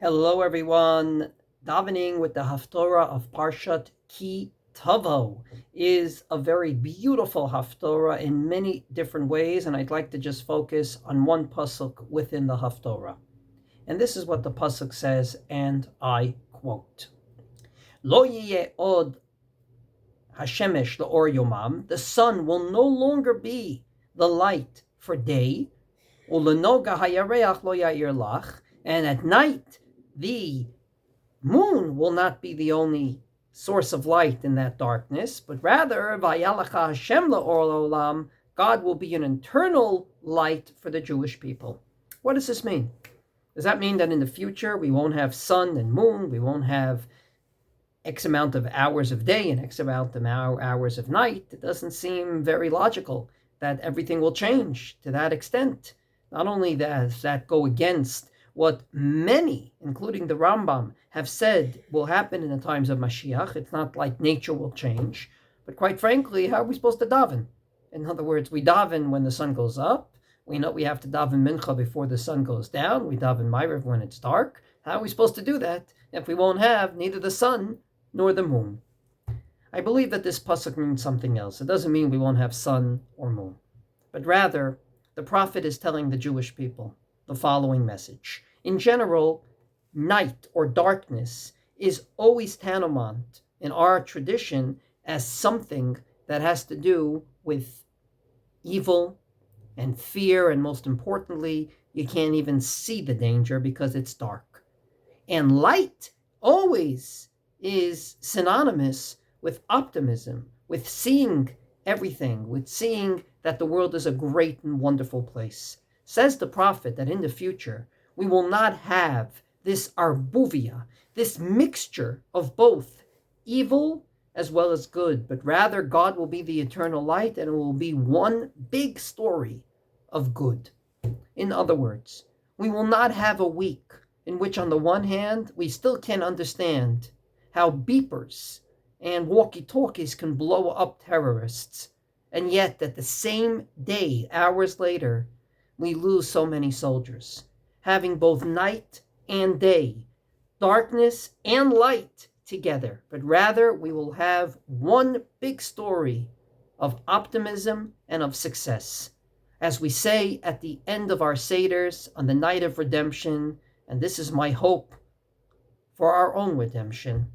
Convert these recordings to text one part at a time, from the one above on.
Hello, everyone. Davening with the Haftorah of Parshat Ki Tavo is a very beautiful Haftorah in many different ways, and I'd like to just focus on one pasuk within the Haftorah. And this is what the pasuk says, and I quote: Lo yeh od hashemesh leor yomam. The sun will no longer be the light for day. Ulenoga hayareach lo yair lach. And at night, the moon will not be the only source of light in that darkness, but rather, Vayalacha Hashem la'or olam, God will be an eternal light for the Jewish people. What does this mean? Does that mean that in the future we won't have sun and moon, we won't have X amount of hours of day and X amount of hours of night? It doesn't seem very logical that everything will change to that extent. Not only does that go against what many, including the Rambam, have said will happen in the times of Mashiach. It's not like nature will change. But quite frankly, how are we supposed to daven? In other words, we daven when the sun goes up. We know we have to daven mincha before the sun goes down. We daven ma'ariv when it's dark. How are we supposed to do that if we won't have neither the sun nor the moon? I believe that this pasuk means something else. It doesn't mean we won't have sun or moon. But rather, the prophet is telling the Jewish people the following message. In general, night or darkness is always tantamount in our tradition as something that has to do with evil and fear, and most importantly, you can't even see the danger because it's dark. And light always is synonymous with optimism, with seeing everything, with seeing that the world is a great and wonderful place. Says the prophet that in the future, we will not have this arbuvia, this mixture of both evil as well as good, but rather God will be the eternal light and it will be one big story of good. In other words, we will not have a week in which on the one hand, we still can't understand how beepers and walkie-talkies can blow up terrorists, and yet at the same day, hours later, we lose so many soldiers. Having both night and day, darkness and light together, but rather we will have one big story of optimism and of success. As we say at the end of our Seders on the night of redemption, and this is my hope for our own redemption,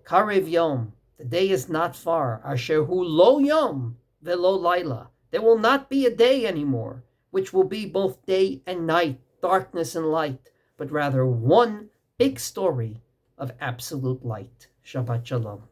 Karev Yom, the day is not far, Asher hu lo yom velo laila. There will not be a day anymore, which will be both day and night, darkness and light, but rather one big story of absolute light. Shabbat Shalom.